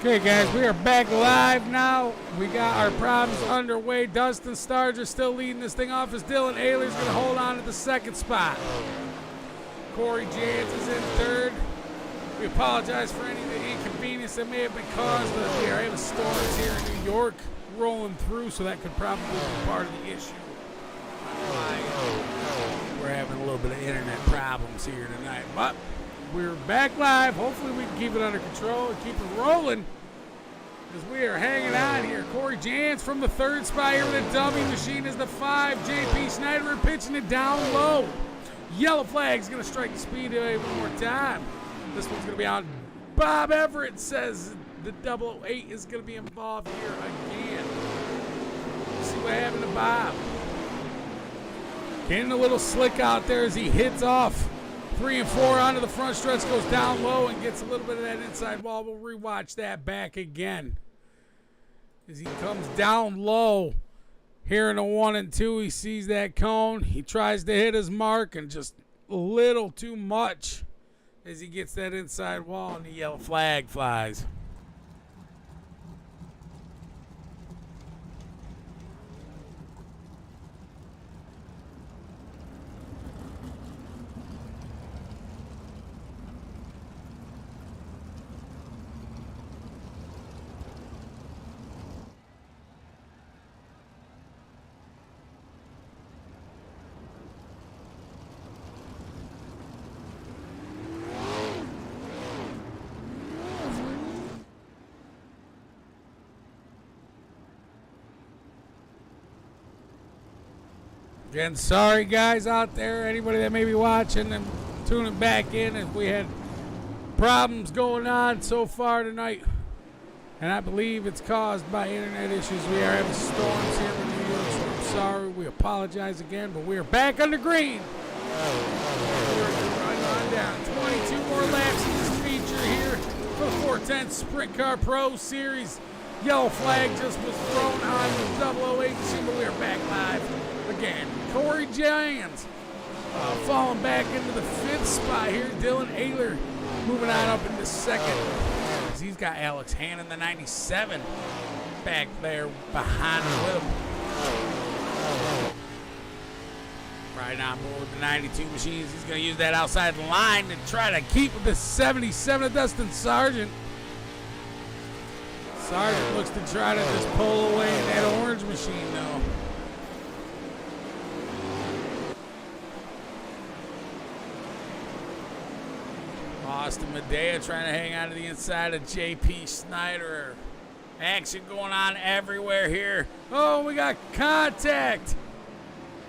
Okay, guys, we are back live now. We got our problems underway. Dustin Thunrder still leading this thing off as Dylan Aylor's going to hold on to the second spot. Corey Jans is in third. We apologize for any of the inconvenience that may have been caused. We are having storms here in New York rolling through, so that could probably be part of the issue. We're having a little bit of internet problems here tonight, but we're back live. Hopefully we can keep it under control and keep it rolling as we are hanging on here. Corey Jans from the third spot here with a dummy machine is the 5. JP Schneider pitching it down low. Yellow flag's going to strike the speedway one more time. This one's going to be on. Bob Everett says the 008 is going to be involved here again. Let's see what happened to Bob. Getting a little slick out there as he hits off 3 and 4 onto the front stretch, goes down low and gets a little bit of that inside wall. We'll rewatch that back again. As he comes down low here in a 1 and 2, he sees that cone. He tries to hit his mark and just a little too much as he gets that inside wall and the yellow flag flies. Again, sorry guys out there, anybody that may be watching and tuning back in, if we had problems going on so far tonight. And I believe it's caused by internet issues. We are having storms here in New York, so I'm sorry. We apologize again, but we are back on the green. We're running on down. 22 more laps in this feature here for the 410 Sprint Car Pro Series. Yellow flag just was thrown on the 008 machine, but we are back live again. Corey Jans falling back into the 5th spot here. Dylan Aylor moving on up into 2nd. He's got Alex Hannon, the 97, back there behind him with him. Right on board with the 92 machines. He's going to use that outside line to try to keep with the 77 of Dustin Sargent. Sargent looks to try to just pull away in that orange machine, though. Austin Medea trying to hang on to the inside of JP Schneider. Action going on everywhere here. Oh, we got contact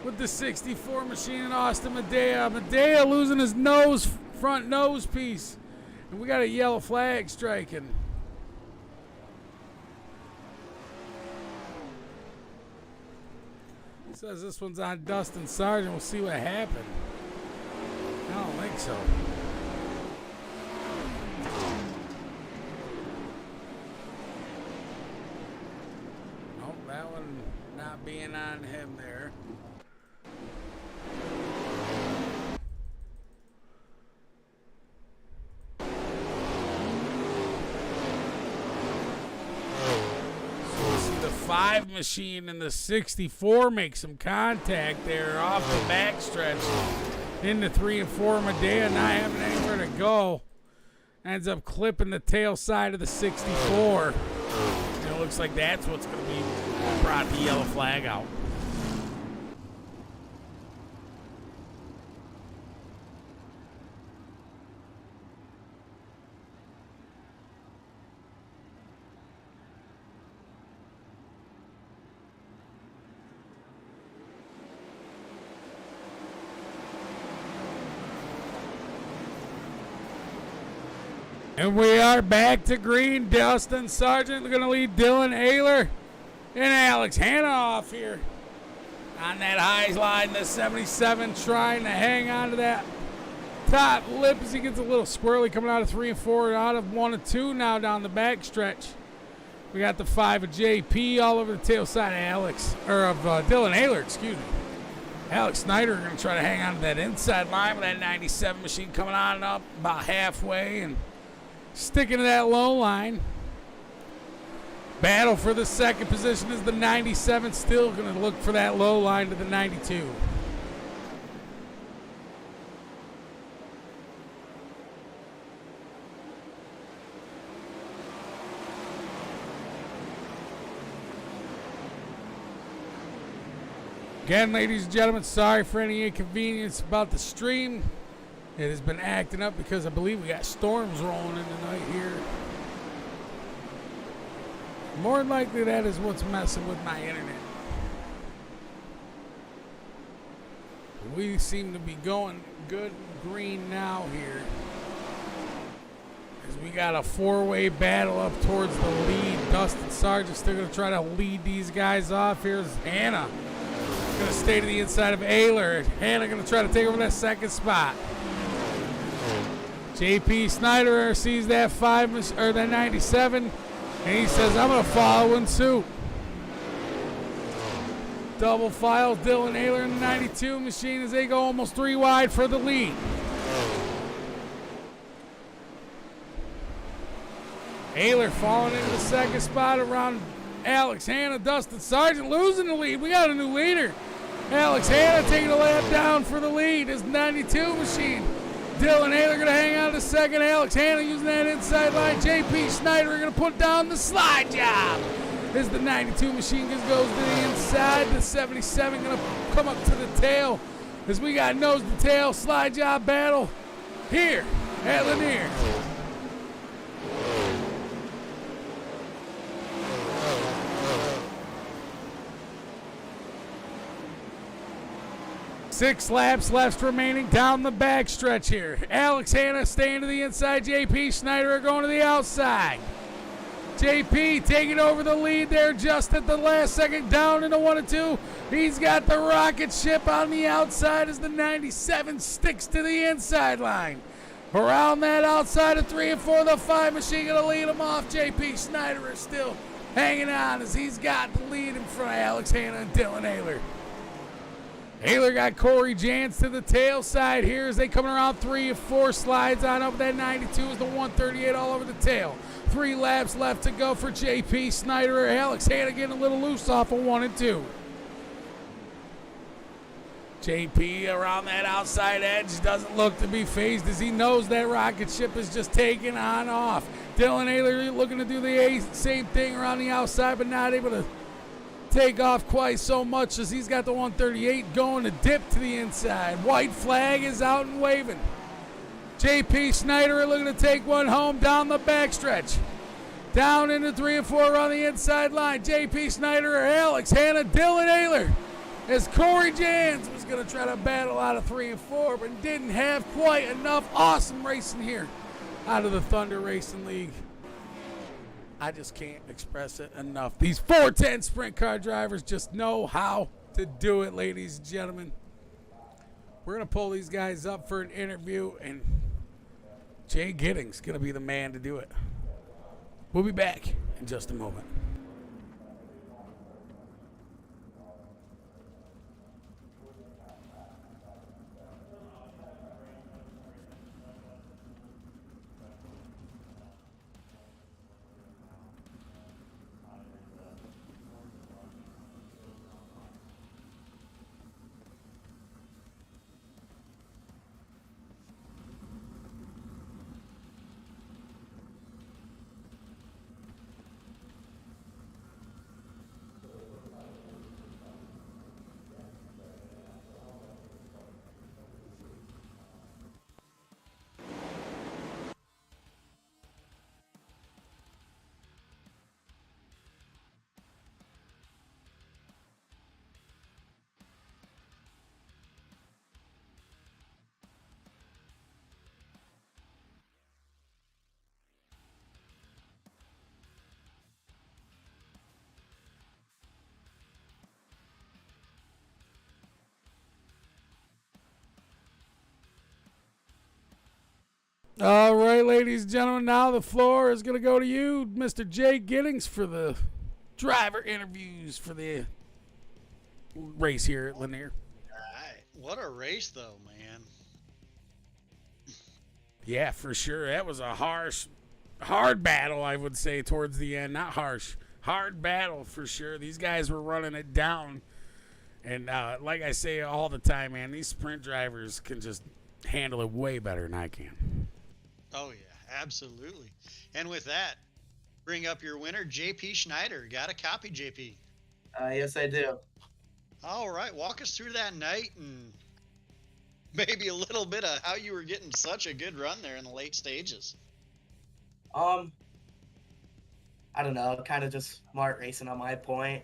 with the 64 machine and Austin Medea. Medea losing his front nose piece. And we got a yellow flag striking. It says this one's on Dustin Sargent. We'll see what happened. I don't think so. That one not being on him there. So we see the 5 machine and the 64 make some contact there off the backstretch. Into 3 and 4. Medea not having anywhere to go. Ends up clipping the tail side of the 64. It looks like that's what's going to be brought the yellow flag out. And we are back to green. Dustin Sargent going to lead Dylan Aylor and Alex Hanna off here on that high line. The 77 trying to hang on to that top lip as he gets a little squirrely coming out of 3 and 4, out of 1 and 2 now down the back stretch. We got the 5 of JP all over the tail side of Dylan Aylor, excuse me. Alex Schneider going to try to hang on to that inside line with that 97 machine coming on up about halfway and sticking to that low line. Battle for the second position is the 97. Still going to look for that low line to the 92. Again, ladies and gentlemen, sorry for any inconvenience about the stream. It has been acting up because I believe we got storms rolling in tonight here. More than likely, that is what's messing with my internet. We seem to be going good and green now here. As we got a four-way battle up towards the lead. Dustin Sargent's still going to try to lead these guys off. Here's Hannah. Going to stay to the inside of Aylor. Hannah going to try to take over that second spot. JP Schneider sees that that 97, and he says, "I'm going to follow in suit." Double files Dylan Aylor in the 92 machine as they go almost 3 wide for the lead. Aylor falling into the second spot around Alex Hannah. Dustin Sargent losing the lead. We got a new leader. Alex Hannah taking a lap down for the lead. His 92 machine. Dylan Aylor going to hang out to second. Alex Hannah using that inside line. JP Schneider going to put down the slide job. As the 92 machine just goes to the inside. The 77 going to come up to the tail. As we got nose to tail slide job battle here at Lanier. Six laps left remaining down the backstretch here. Alex Hannah staying to the inside. JP Schneider going to the outside. JP taking over the lead there just at the last second, down into 1 and 2. He's got the rocket ship on the outside as the 97 sticks to the inside line. Around that outside of 3 and 4, the 5 machine going to lead him off. JP Schneider is still hanging on as he's got the lead in front of Alex Hannah and Dylan Aylor. Aylor got Corey Jans to the tail side here as they come around 3 and 4, slides on up. That 92 is the 138 all over the tail. 3 laps left to go for JP Schneider. Alex Hannah getting a little loose off of 1 and 2. JP around that outside edge doesn't look to be phased as he knows that rocket ship is just taking on off. Dylan Aylor looking to do the same thing around the outside, but not able to take off quite so much as he's got the 138 going to dip to the inside. White flag is out and waving. JP Schneider looking to take one home down the backstretch. Down into 3 and 4 on the inside line. JP Schneider, Alex Hannah, Dylan Aylor. As Corey Jans was going to try to battle out of 3 and 4, but didn't have quite enough. Awesome racing here out of the Thunrder Racing League. I just can't express it enough. These 410 sprint car drivers just know how to do it, ladies and gentlemen. We're going to pull these guys up for an interview, and Jay Giddings going to be the man to do it. We'll be back in just a moment. All right, ladies and gentlemen, now the floor is going to go to you, Mr. Jay Giddings, for the driver interviews for the race here at Lanier. What a race, though, man. Yeah, for sure. That was a hard battle, I would say, towards the end. Not harsh. hard battle for sure. These guys were running it down. And like I say all the time, man, these sprint drivers can just handle it way better than I can. Oh, yeah, absolutely. And with that, bring up your winner, JP Schneider. Got a copy, JP? Yes, I do. All right, walk us through that night and maybe a little bit of how you were getting such a good run there in the late stages. I don't know, kind of just smart racing on my point.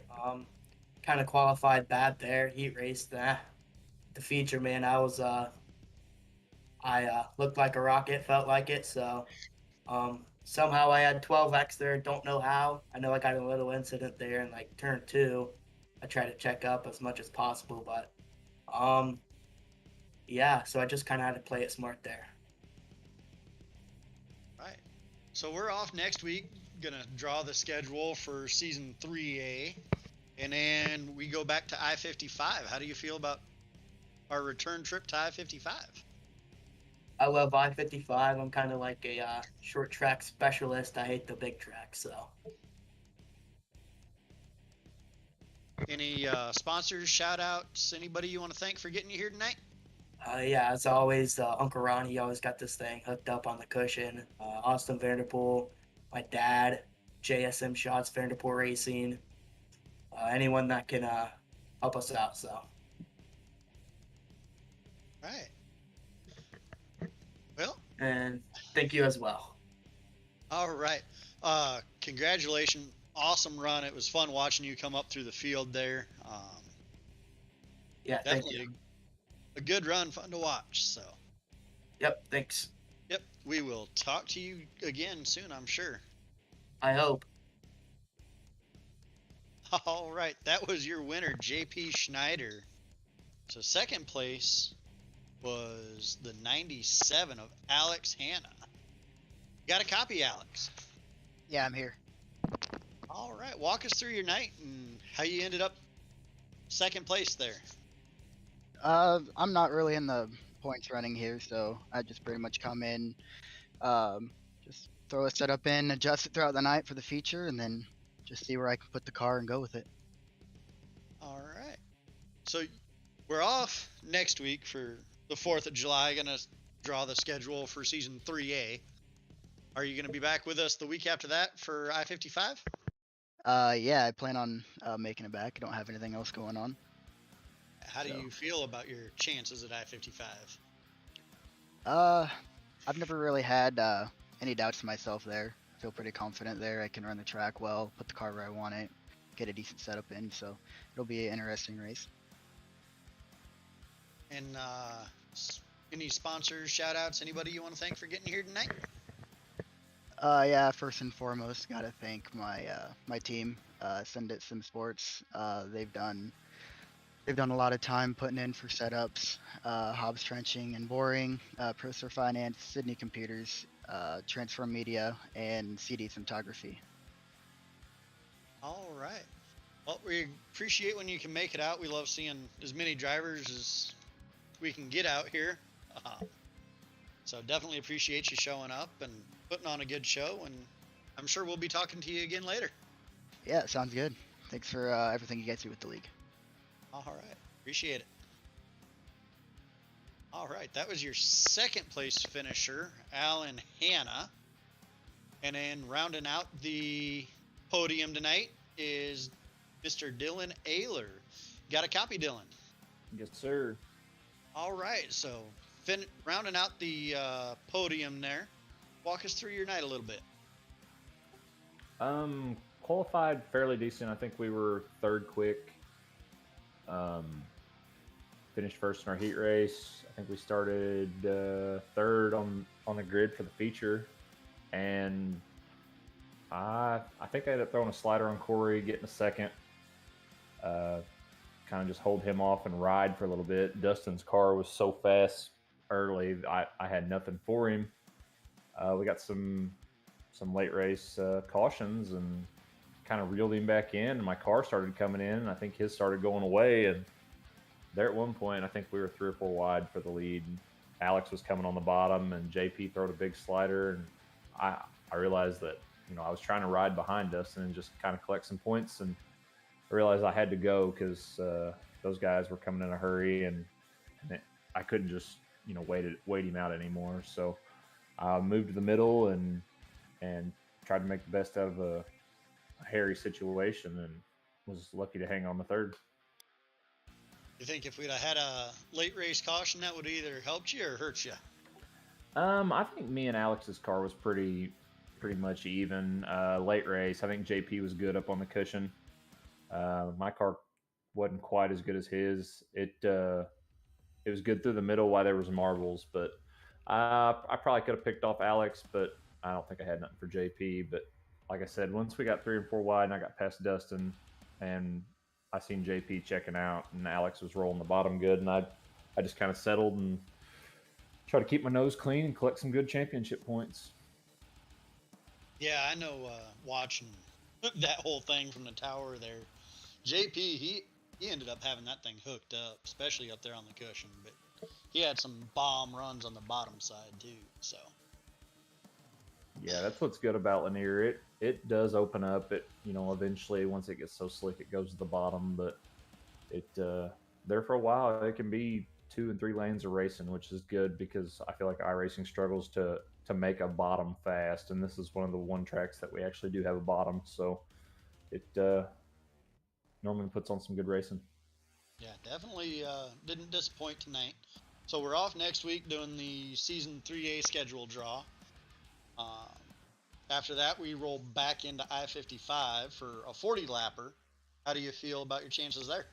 Kind of qualified bad there. Heat race, the feature, man. I looked like a rocket, felt like it. So, somehow I had 12x there. Don't know how. I know I got a little incident there in like turn 2. I tried to check up as much as possible, but yeah. So I just kind of had to play it smart there. Right. So we're off next week. Gonna draw the schedule for season 3A, and then we go back to I-55. How do you feel about our return trip to I-55? I love I-55. I'm kind of like a short track specialist. I hate the big track, so. Any sponsors, shout outs, anybody you want to thank for getting you here tonight? Yeah, as always, Uncle Ron, he always got this thing hooked up on the cushion. Austin Vanderpool, my dad, JSM Shots, Vanderpool Racing, anyone that can help us out. So. Right. Well. And thank you as well. All right. Congratulations. Awesome run. It was fun watching you come up through the field there. Yeah, thank you. A good run, fun to watch. So. Yep, thanks. Yep, we will talk to you again soon, I'm sure. I hope. All right, that was your winner, JP Schneider. So second place was the 97 of Alex Hanna. Got a copy, Alex? Yeah, I'm here. All right, walk us through your night and how you ended up second place there. I'm not really in the points running here, so I just pretty much come in, just throw a setup in, adjust it throughout the night for the feature, and then just see where I can put the car and go with it. All right. So we're off next week for the 4th of July. Gonna draw the schedule for season 3A. Are you gonna be back with us the week after that for I-55? Yeah, I plan on making it back. I don't have anything else going on. How do you feel about your chances at I-55? I've never really had any doubts to myself there. I feel pretty confident there. I can run the track well, put the car where I want it, get a decent setup in, so it'll be an interesting race. And any sponsors, shout outs, anybody you want to thank for getting here tonight? Yeah, first and foremost, gotta thank my team, Send It Sim Sports. They've done a lot of time putting in for setups, Hobbs Trenching and Boring, ProStar Finance, Sydney Computers, Transform Media, and CD Cinematography. All right. Well, we appreciate when you can make it out. We love seeing as many drivers as we can get out here. So definitely appreciate you showing up and putting on a good show, and I'm sure we'll be talking to you again later. Yeah, sounds good. Thanks for everything you guys do with the league. All right. Appreciate it. All right. That was your second place finisher, Alan Hanna. And then rounding out the podium tonight is Mr. Dylan Aylor. Got a copy, Dylan? Yes, sir. All right. So rounding out the podium there. Walk us through your night a little bit. Qualified fairly decent. I think we were third quick. Finished first in our heat race. I think we started third on the grid for the feature, and I think I ended up throwing a slider on Corey, getting a second. Kind of just hold him off and ride for a little bit. Dustin's car was so fast early, I had nothing for him. We got some late race cautions and kind of reeled him back in, and my car started coming in, and I think his started going away, and there at one point I think we were 3 or 4 wide for the lead. Alex was coming on the bottom, and JP throwed a big slider, and I realized that I was trying to ride behind Dustin and just kind of collect some points, and I realized I had to go because those guys were coming in a hurry, and I couldn't just wait him out anymore. So I moved to the middle and tried to make the best out of a hairy situation, and was lucky to hang on the third. You think if we'd have had a late race caution, that would either helped you or hurt you? I think me and Alex's car was pretty much even. Late race, I think JP was good up on the cushion. My car wasn't quite as good as his. It was good through the middle while there was marbles, but I probably could have picked off Alex, but I don't think I had nothing for JP. But like I said, once we got 3 and 4 wide and I got past Dustin, and I seen JP checking out, and Alex was rolling the bottom good, and I just kind of settled and tried to keep my nose clean and collect some good championship points. Yeah, I know. Watching that whole thing from the tower there, JP he ended up having that thing hooked up, especially up there on the cushion. But he had some bomb runs on the bottom side too. So yeah, that's what's good about Lanier. It does open up. It eventually once it gets so slick, it goes to the bottom. But it there for a while, it can be 2 and 3 lanes of racing, which is good because I feel like iRacing struggles to make a bottom fast, and this is one of the one tracks that we actually do have a bottom, so it normally puts on some good racing. yeah, definitely didn't disappoint tonight. So we're off next week doing the season 3A schedule draw. After that, we roll back into I-55 for a 40 lapper. How do you feel about your chances there?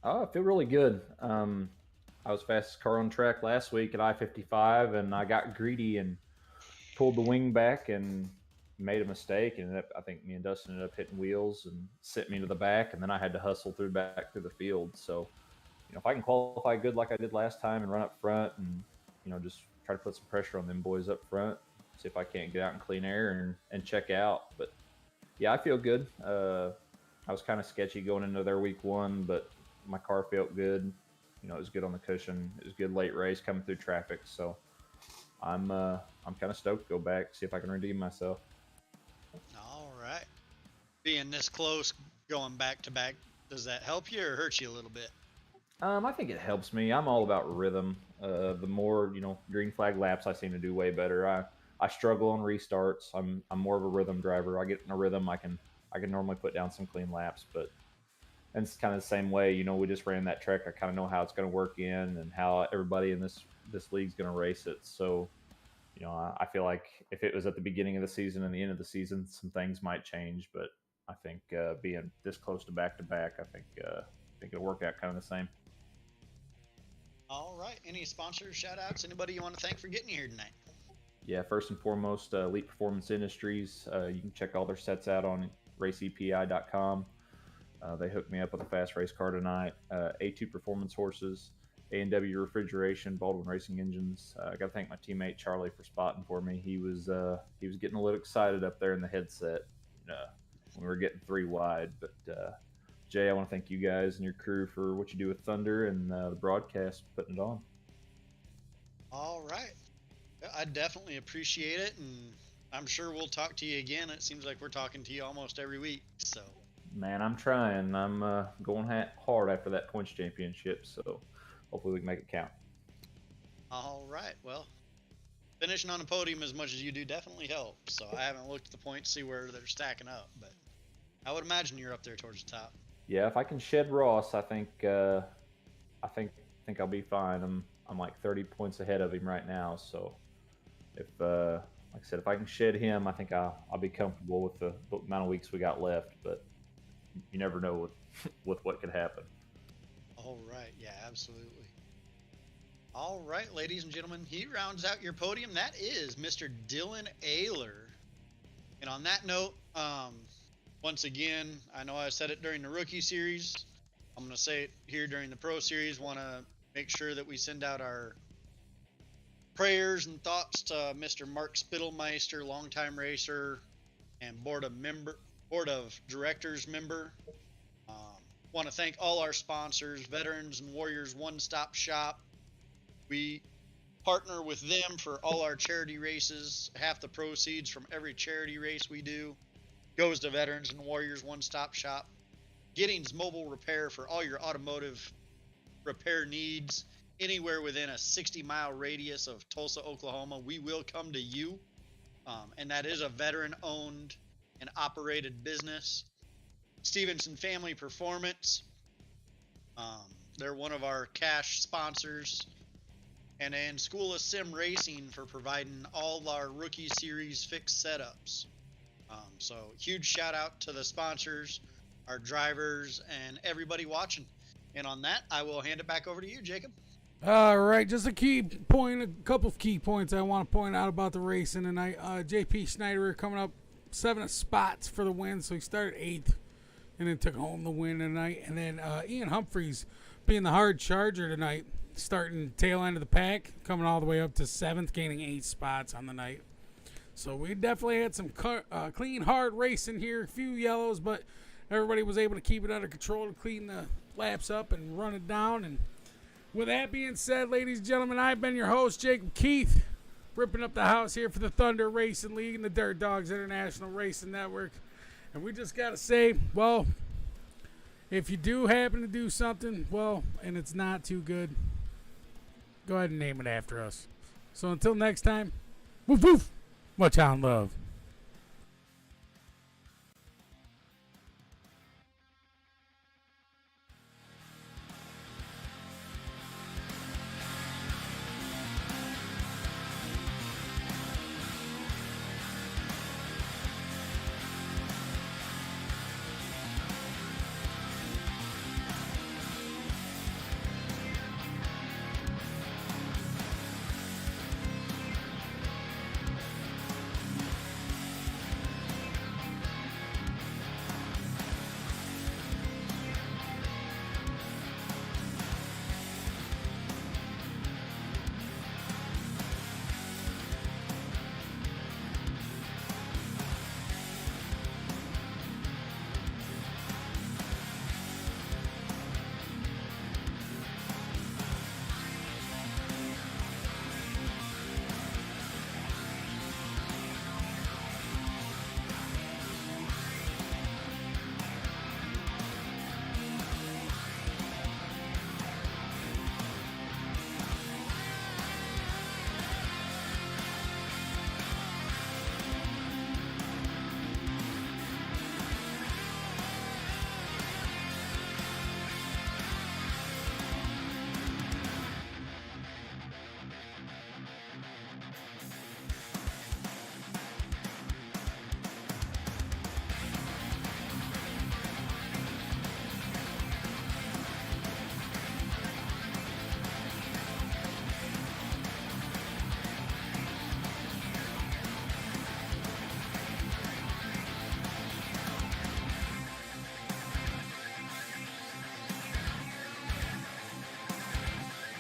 Oh, I feel really good. I was fastest car on track last week at I-55, and I got greedy and pulled the wing back and made a mistake. And I think me and Dustin ended up hitting wheels and sent me to the back, and then I had to hustle back through the field. So, if I can qualify good like I did last time and run up front and, just try to put some pressure on them boys up front, see if I can't get out in clean air and check out. But, yeah, I feel good. I was kind of sketchy going into their week 1, but my car felt good. It was good on the cushion. It was good late race coming through traffic. So I'm kind of stoked to go back, see if I can redeem myself. All right. Being this close, going back to back, does that help you or hurt you a little bit? I think it helps me. I'm all about rhythm. The more green flag laps, I seem to do way better. I struggle on restarts. I'm more of a rhythm driver. I get in a rhythm, I can normally put down some clean laps, but. And it's kind of the same way, we just ran that track. I kind of know how it's going to work in and how everybody in this league's going to race it. So, I feel like if it was at the beginning of the season and the end of the season, some things might change. But I think being this close to back, I think it'll work out kind of the same. All right. Any sponsors, shout outs, anybody you want to thank for getting you here tonight? Yeah, first and foremost, Elite Performance Industries. You can check all their sets out on raceepi.com. They hooked me up with a fast race car tonight. A2 Performance Horses, A&W Refrigeration, Baldwin Racing Engines. I got to thank my teammate Charlie for spotting for me. He was getting a little excited up there in the headset when we were getting 3 wide. But Jay, I want to thank you guys and your crew for what you do with Thunrder and the broadcast, putting it on. All right. I definitely appreciate it, and I'm sure we'll talk to you again. It seems like we're talking to you almost every week, so. Man, I'm trying. I'm going hard after that points championship, so hopefully we can make it count. All right. Well, finishing on a podium as much as you do definitely helps. So I haven't looked at the points to see where they're stacking up, but I would imagine you're up there towards the top. Yeah, if I can shed Ross, I think I'll be fine. I'm like 30 points ahead of him right now, so if like I said, if I can shed him, I think I'll be comfortable with the amount of weeks we got left. But you never know with what could happen. All right. Yeah, absolutely. All right, ladies and gentlemen, he rounds out your podium. That is Mr. Dylan Aylor. And on that note, once again, I know I said it during the rookie series. I'm going to say it here during the pro series. Want to make sure that we send out our prayers and thoughts to Mr. Mark Spittelmeister, longtime racer and board of directors member. Want to thank all our sponsors, Veterans and Warriors One Stop Shop. We partner with them for all our charity races. Half the proceeds from every charity race we do goes to Veterans and Warriors One-Stop Shop. Giddings Mobile Repair for all your automotive repair needs anywhere within a 60-mile radius of Tulsa, Oklahoma. We will come to you. And that is a veteran-owned and operated business. Stevenson Family Performance. They're one of our cash sponsors. And then School of Sim Racing for providing all our Rookie Series fixed setups. So huge shout out to the sponsors, our drivers, and everybody watching. And on that, I will hand it back over to you, Jacob. All right, just a couple of key points I want to point out about the racing tonight. JP Schneider coming up 7 spots for the win, so he started 8th and then took home the win tonight. And then Ian Humphreys being the hard charger tonight, starting tail end of the pack, coming all the way up to 7th, gaining 8 spots on the night. So we definitely had some clean, hard racing here. A few yellows, but everybody was able to keep it under control to clean the laps up and run it down. And with that being said, ladies and gentlemen, I've been your host, Jacob Keith, ripping up the house here for the Thunrder Racing League and the Dirt Dogs International Racing Network. And we just got to say, well, if you do happen to do something, well, and it's not too good, go ahead and name it after us. So until next time, woof woof, much on love.